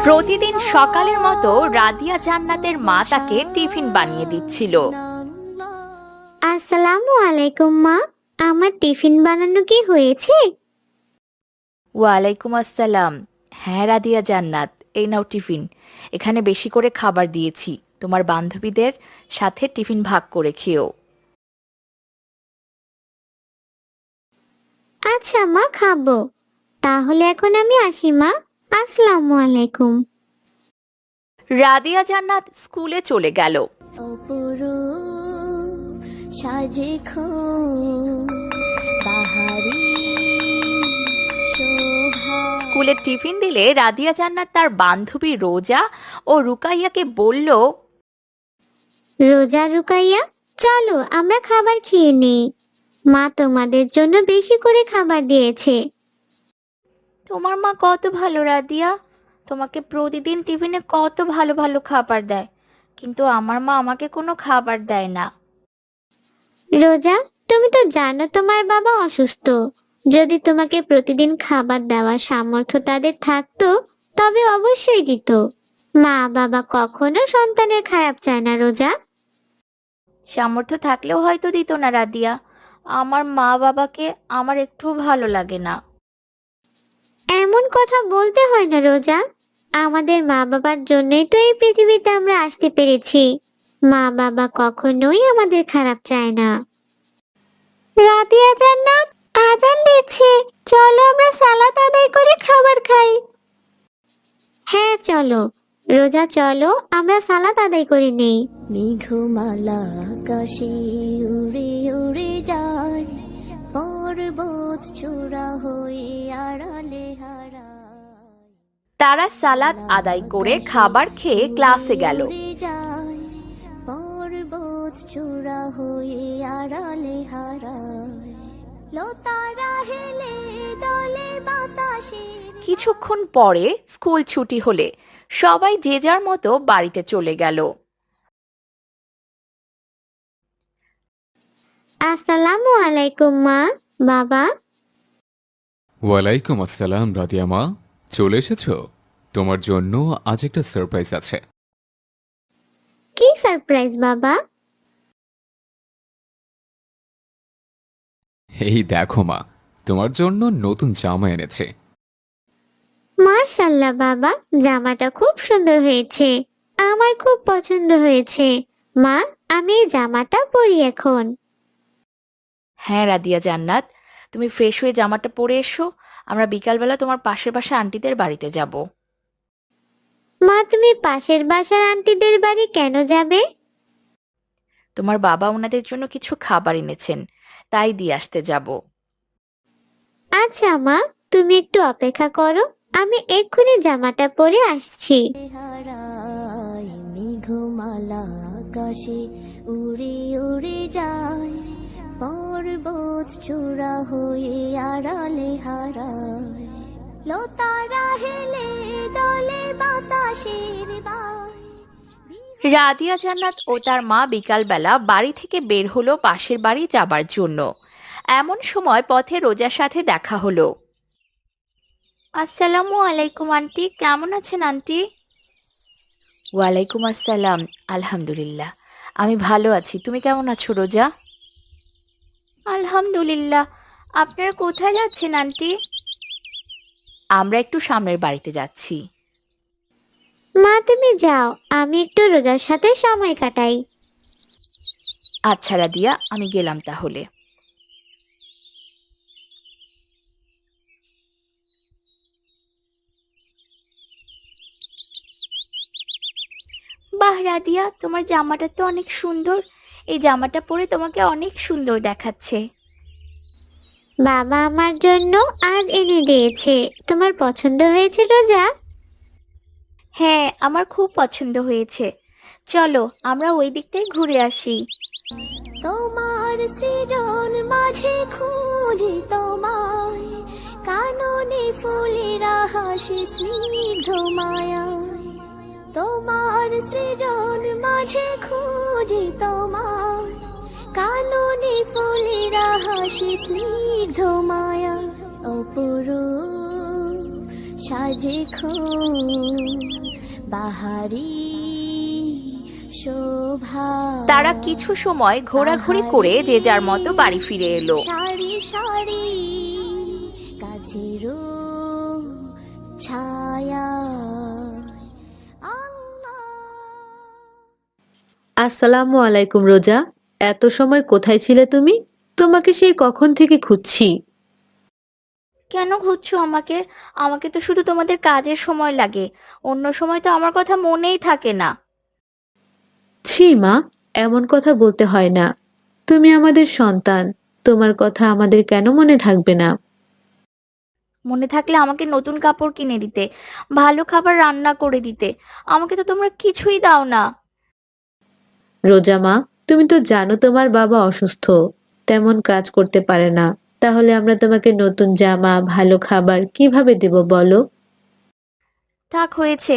প্রতিদিন সকালের মতো রাদিয়া জান্নাতের মা তাকে টিফিন বানিয়ে দিচ্ছিল। আসসালামু আলাইকুম মা, আমার টিফিন বানানো কি হয়েছে? ওয়ালাইকুম আসসালাম। হ্যাঁ রাদিয়া জান্নাত, এই নাও টিফিন। এখানে বেশি করে খাবার দিয়েছি, তোমার বান্ধবীদের সাথে টিফিন ভাগ করে খেও। আচ্ছা মা, খাবো। তাহলে এখন আমি আসি মা। আসসালামু আলাইকুম। রাদিয়া জান্নাত স্কুলে চলে গেল। অপরূপ সাজে বাহারি শোভা। স্কুলে টিফিন দিলে রাদিয়া জান্নাত তার বান্ধবী রোজা ও রুকাইয়াকে বলল, রোজা, রুকাইয়া, চলো আমরা খাবার খেয়ে নিই। মা তোমাদের জন্য বেশি করে খাবার দিয়েছে। তোমার মা কত ভালো রাদিয়া, তোমাকে প্রতিদিন টিফিনে কত ভালো ভালো খাবার দেয়, কিন্তু আমার মা আমাকে কোনো খাবার দেয় না। রোজা, তুমি তো জানো তোমার বাবা অসুস্থ। যদি তোমাকে প্রতিদিন খাবার দেওয়ার সামর্থ্য তাদের থাকতো, তবে অবশ্যই দিত। মা বাবা কখনো সন্তানের খারাপ চায় না রোজা। সামর্থ্য থাকলেও হয়তো দিত না রাদিয়া, আমার মা বাবাকে আমার একটুও ভালো লাগে না। এমন কথা বলতে হয় না রোজা। আমাদের মা বাবার জন্যই তো এই পৃথিবীতে আমরা আসতে পেরেছি। মা বাবা কখনোই আমাদের খারাপ চায় না। রাদিয়া জান্নাত, আজান দিচ্ছে, চলো আমরা সালাত আদায় করে খাবার খাই। হ্যাঁ চলো রোজা, চলো আমরা সালাত আদায় করে নেই। মেঘমালা আকাশে উড়ে উড়ে যায়, পর্বত চূড়া হয়ে আড়ালে হারায়। তারা সালাত আদায় করে খাবার খেয়ে ক্লাসে গেল। উড়ে যায়, পর্বত চূড়া হয়ে আড়ালে হারায়। লতারা হেলে দলে বাতাসে। কিছুক্ষণ পরে স্কুল ছুটি হলে সবাই যে যার মতো বাড়িতে চলে গেল। আসসালামু আলাইকুম মা, বাবা। ওয়ালাইকুম আসসালাম রাদিয়া মা, চলে এসেছো? তোমার জন্য আজ একটা সারপ্রাইজ আছে। কি সারপ্রাইজ বাবা? এই দেখো মা, তোমার জন্য নতুন জামা এনেছে। মাশাআল্লাহ বাবা, জামাটা খুব সুন্দর হয়েছে। আমার খুব পছন্দ হয়েছে। মা, আমি এই জামাটা পরি এখন। হ্যাঁ রাদিয়া জান্নাত, তুমি ফ্রেশ হয়ে জামাটা পরে এসো, আমরা বিকালবেলা তোমার পাশের বাসা আন্টিদের বাড়িতে যাব। মা, তুমি পাশের বাসার আন্টিদের বাড়ি কেন যাবে? তোমার বাবা ওনাদের জন্য কিছু খাবার এনেছেন, তাই দিয়ে আসতে যাব। আচ্ছা মা, তুমি একটু অপেক্ষা করো, আমি এক্ষুনি জামাটা পরে আসছি। হারায় মেঘমালা আকাশে উড়ে উড়ে যায়, পর্বত চূড়া হয়ে আড়ালে হারায়। লতারা হেলে দলে বাতাসের বায়। রাদিয়া জান্নাত ও তার মা বিকালবেলা বাড়ি থেকে বের হলো পাশের বাড়ি যাবার জন্য। এমন সময় পথে রোজার সাথে দেখা হলো। আসসালামু আলাইকুম আন্টি, কেমন আছেন আন্টি? ওয়ালাইকুম আসসালাম, আলহামদুলিল্লাহ আমি ভালো আছি, তুমি কেমন আছো রোজা? আলহামদুলিল্লাহ। আপনারা কোথায় যাচ্ছেন আন্টি? আমরা একটু সামনের বাড়িতে যাচ্ছি। মা তুমি যাও, আমি একটু রোজার সাথে সময় কাটাই। আচ্ছা রাদিয়া, আমি গেলাম তাহলে। বাহ রাদিয়া, তোমার জামাটা তো অনেক সুন্দর, এই জামাটা পরে তোমাকে অনেক সুন্দর দেখাচ্ছে। বাবা আমার জন্য আজ এনে দিয়েছে। তোমার পছন্দ হয়েছে রোজা? হ্যাঁ, আমার খুব পছন্দ হয়েছে, চলো আমরা ওই দিকটাই ঘুরে আসি। তোমার সৃজন মাঝে খুঁজি তোমায়, কাননে ফুলেরা হাসি স্নিগ্ধ মায়ায়। তোমার সৃজন মাঝে খুঁজি তোমায়, কাননে ফুলেরা হাসি স্নিগ্ধ মায়া। অপরূপ সাজে খুব বাহারি শোভা। তারা কিছু সময় ঘোরাঘুরি করে যে যার মতো বাড়ি ফিরে এলো। সারি সারি কাছেরও ছায়া। আসসালামু আলাইকুম রোজা, এত সময় কোথায় ছিলে তুমি? তোমাকে সেই কখন থেকে খুঁজছি। কেন খুঁজছো আমাকে? আমাকে তো শুধু তোমাদের কাজের সময় লাগে, অন্য সময় তো আমার কথা মনেই থাকে না। ছি মা, এমন কথা বলতে হয় না। তুমি আমাদের সন্তান, তোমার কথা আমাদের কেন মনে থাকবে না? মনে থাকলে আমাকে নতুন কাপড় কিনে দিতে, ভালো খাবার রান্না করে দিতে। আমাকে তো তোমরা কিছুই দাও না। রোজা মা, তুমি তো জানো তোমার বাবা অসুস্থ, তেমন কাজ করতে পারে না। তাহলে আমরা তোমাকে নতুন জামা, ভালো খাবার কিভাবে দেব বলো? থাক, হয়েছে।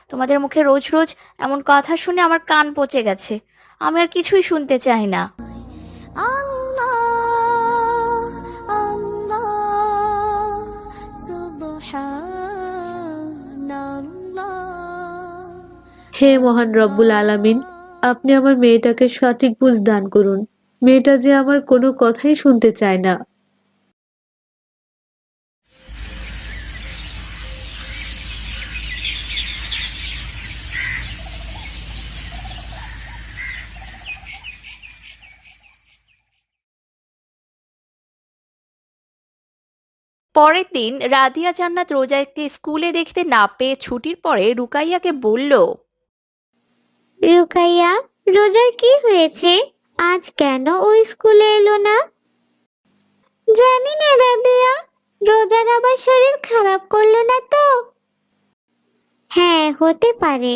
তোমাদের মুখে রোজ রোজ এমন কথা শুনে আমার কান পচে গেছে। আমি আর কিছুই শুনতে চাই না। আল্লাহ আল্লাহ সুবহানাল্লাহ। হে মহান রব্বুল আলামিন, আপনি আমার মেয়েটাকে সঠিক বুঝ দান করুন। মেয়েটা যে আমার কোনো কথাই শুনতে চায় না। পরের দিন রাদিয়া জান্নাত রোজাকে স্কুলে দেখতে না পেয়ে ছুটির পরে রুকাইয়াকে বলল, রুকাইয়া, রোজার কি হয়েছে? আজ কেন ও স্কুলে এলো না? জানি না রাবেয়া, রোজার আবার শরীর খারাপ করলো না তো? হ্যাঁ, হতে পারে।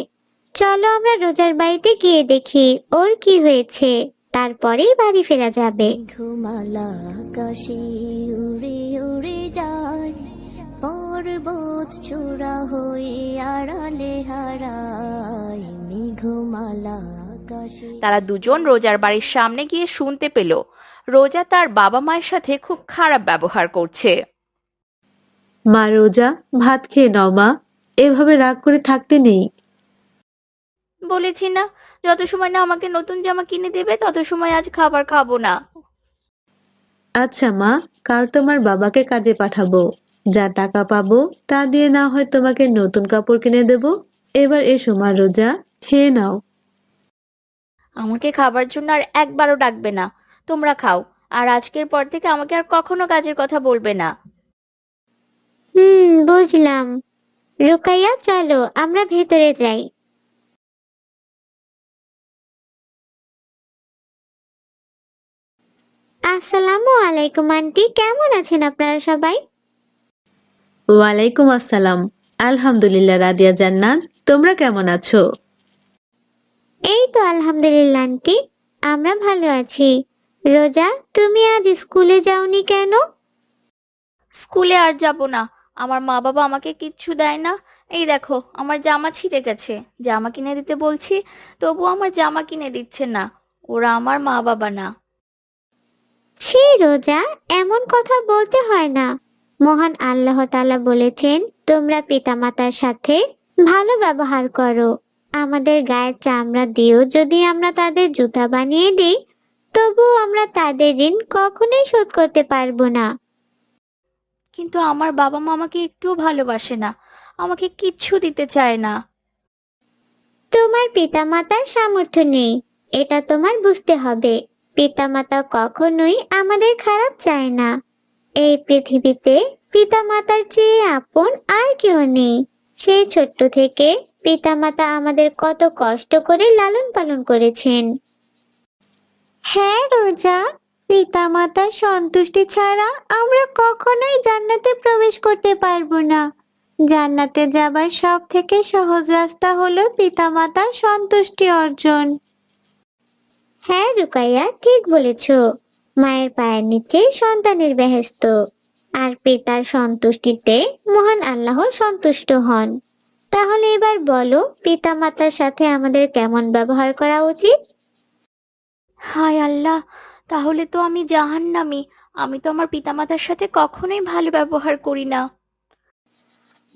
চলো আমরা রোজার বাড়িতে গিয়ে দেখি ওর কি হয়েছে, তারপরেই বাড়ি ফেরা যাবে। মেঘমালা আকাশে উড়ে উড়ে যায়, পর্বত চূড়া হয়ে আড়ালে হারায়। মেঘমালা আকাশে। তারা দুজন রোজার বাড়ির সামনে গিয়ে শুনতে পেল রোজা তার বাবা মায়ের সাথে খুব খারাপ ব্যবহার করছে। মা রোজা, ভাত খেয়ে নাও মা, এভাবে রাগ করে থাকতে নেই। বলেছি না, যত সময় না আমাকে নতুন জামা কিনে দেবে তত সময় আজ খাবার খাবো না। আচ্ছা মা, কাল তোমার বাবাকে কাজে পাঠাবো, যা টাকা পাবো তা দিয়ে না হয় তোমাকে নতুন কাপড় কিনে দেব। এবার এসো মা রোজা, খেয়ে নাও। আমাকে খাবার জন্য আর একবারও ডাকবে না। তোমরা খাও, আর আজকের পর থেকে আমাকে আর কখনো কাজের কথা বলবে না। বুঝলাম। রুকাইয়া, চলো আমরা ভেতরে যাই। আসসালামু আলাইকুম আন্টি, কেমন আছেন আপনারা সবাই? ওয়ালাইকুম আসসালাম। আলহামদুলিল্লাহ রাদিয়া জান্নাত, তোমরা কেমন আছো? এই তো আলহামদুলিল্লাহ আন্টি, আমরা ভালো আছি। রোজা, তুমি আজ স্কুলে যাওনি কেন? স্কুলে আর যাব না। আমার মা বাবা আমাকে কিচ্ছু দেয় না। এই দেখো, আমার জামা ছিঁড়ে গেছে, জামা কিনে দিতে বলছি, তবু আমার জামা কিনে দিচ্ছে না। ওরা আমার মা বাবা না। ছি রোজা, এমন কথা বলতে হয় না। মহান আল্লাহ তাআলা বলেছেন, তোমরা পিতামাতার সাথে ভালো ব্যবহার করো। আমাদের গায়ের চামড়া দিয়েও যদি আমরা তাদের জুতা বানিয়ে দিই, তবু আমরা তাদের ঋণ কখনোই শোধ করতে পারবো না। কিন্তু আমার বাবা মা আমাকে একটুও ভালোবাসে না, আমাকে কিচ্ছু দিতে চায় না। তোমার পিতামাতার সামর্থ্য নেই, এটা তোমার বুঝতে হবে। পিতামাতা কখনোই আমাদের খারাপ চায় না। এই পৃথিবীতে পিতামাতার চেয়ে আপন আর কেউ নেই। সেই ছোট্ট থেকে পিতামাতা আমাদের কত কষ্ট করে লালন পালন করেছেন। হ্যাঁ রোজা, পিতামাতার সন্তুষ্টি ছাড়া আমরা কখনোই জান্নাতে প্রবেশ করতে পারবো না। জান্নাতে যাবার সব থেকে সহজ রাস্তা হলো পিতামাতার সন্তুষ্টি অর্জন। হ্যাঁ রুকাইয়া, ঠিক বলেছো। মায়ের পায়ের নিচে সন্তানের বেহেশত, আর পিতার সন্তুষ্টিতে মহান আল্লাহ সন্তুষ্ট হন। তাহলে এবার বলো, পিতামাতার সাথে আমাদের কেমন ব্যবহার করা উচিত? হায় আল্লাহ, তাহলে তো আমি জাহান্নামী। আমি তো আমার পিতামাতার সাথে কখনোই ভালো ব্যবহার করি না।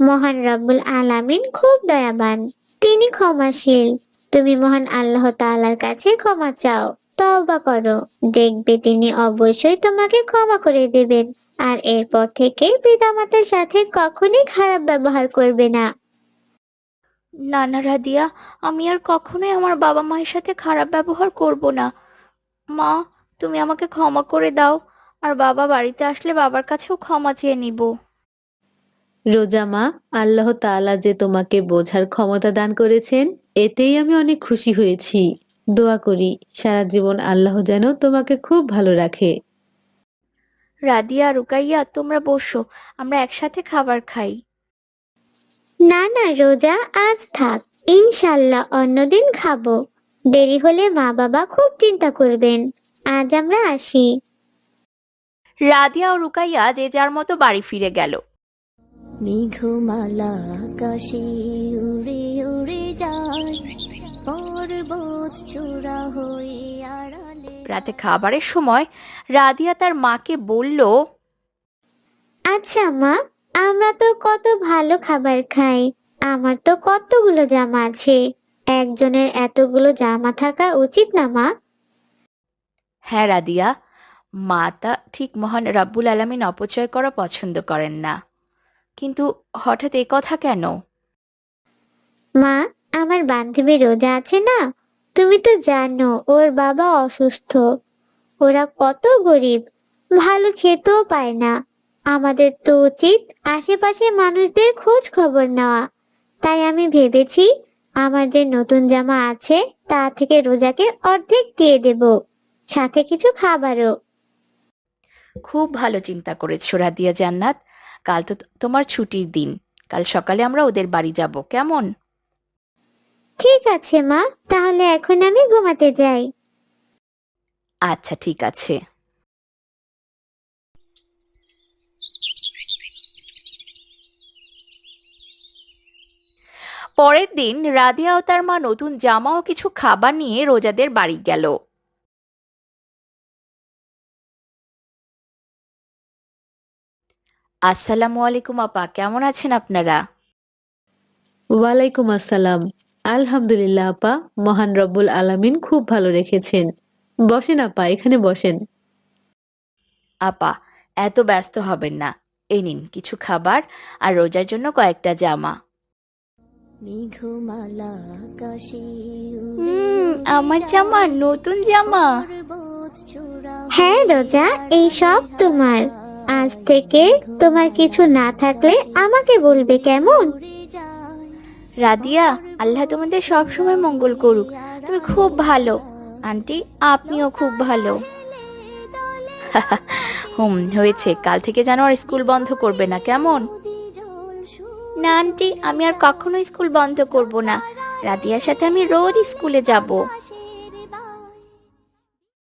মহান রব্বুল আলামিন খুব দয়াবান, তিনি ক্ষমাশীল। তুমি মহান আল্লাহ তাআলার কাছে ক্ষমা চাও, তওবা করো, দেখবে তিনি অবশ্যই তোমাকে ক্ষমা করে দেবেন। আর এরপর থেকে পিতামাতার সাথে কখনোই খারাপ ব্যবহার করবে না। না না রাদিয়া, আমি আর কখনোই আমার বাবা মায়ের সাথে খারাপ ব্যবহার করব না। মা, তুমি আমাকে ক্ষমা করে দাও, আর বাবা বাড়িতে আসলে বাবার কাছেও ক্ষমা চেয়ে নিব। রোজা মা, আল্লাহ তাআলা যে তোমাকে বোঝার ক্ষমতা দান করেছেন, এতেই আমি অনেক খুশি হয়েছি। দোয়া করি সারা জীবন আল্লাহ যেন তোমাকে খুব ভালো রাখে। রাদিয়া, রুকাইয়া, তোমরা বসো, আমরা একসাথে খাবার খাই। না না রোজা, আজ থাক, ইনশাল্লাহ অন্যদিন খাবো। দেরি হলে মা বাবা খুব চিন্তা করবেন। আজ আমরা আসি। রাদিয়া ও রুকাইয়া যে যার মতো বাড়ি ফিরে গেল। মেঘমালা আকাশে উড়ে উড়ে যায়, পর্বত চূড়া হয়ে আড়ালে। রাতে খাবারের সময় রাদিয়া তার মাকে বলল, আচ্ছা মা, আমরা তো কত ভালো খাবার খাই, আমার তো কতগুলো জামা আছে, একজনের এতগুলো জামা থাকা উচিত না মা? হ্যাঁ রাদিয়া, মা তা ঠিক মহান রাব্বুল আলামিন অপচয় করা পছন্দ করেন না। কিন্তু হঠাৎ এ কথা কেন? মা, আমার বান্ধবী রোজা আছে না, তুমি তো জানো ওর বাবা অসুস্থ, ওরা কত গরিব, ভালো খেতেও পায় না। আমাদের তো উচিত আশেপাশে মানুষদের খোঁজ খবর নেওয়া। তাই আমি ভেবেছি আমার যে নতুন জামা আছে তা থেকে রোজাকে অর্ধেক দিয়ে দেব, সাথে কিছু খাবারও। খুব ভালো চিন্তা করেছো রাদিয়া জান্নাত। কাল তো তোমার ছুটির দিন, কাল সকালে আমরা ওদের বাড়ি যাব, কেমন? ঠিক আছে মা, তাহলে এখন আমি ঘুমাতে যাই। আচ্ছা, ঠিক আছে। পরের দিন রাদিয়া ও তার মা নতুন জামা ও কিছু খাবার নিয়ে রোজাদের বাড়ি গেল। আসসালামু আলাইকুম আপা, কেমন আছেন আপনারা? ওয়ালাইকুম আসসালাম। আলহামদুলিল্লাহ আপা, মহান রব্বুল আলামিন খুব ভালো রেখেছেন। বসেন আপা, এখানে বসেন। আপা, এত ব্যস্ত হবেন না, এই নিন কিছু খাবার আর রোজার জন্য কয়েকটা জামা। মেঘমালা আকাশে আমার জামা, নতুন জামা। পর্বত চূড়া হ্যাঁ রোজা, এই সব তোমার। আজ থেকে তোমার কিছু না থাকলে আমাকে বলবে, কেমন? উড়ে যায়, রাদিয়া, আল্লাহ তোমাদের সব সময় মঙ্গল করুক। তুমি খুব ভালো আন্টি, আপনিও খুব ভালো। হয়েছে, কাল থেকে যেন আর স্কুল বন্ধ করবে না, কেমন? না আন্টি, আমি আর কখনো স্কুল বন্ধ করব না। রাদিয়ার সাথে আমি রোজ স্কুলে যাব।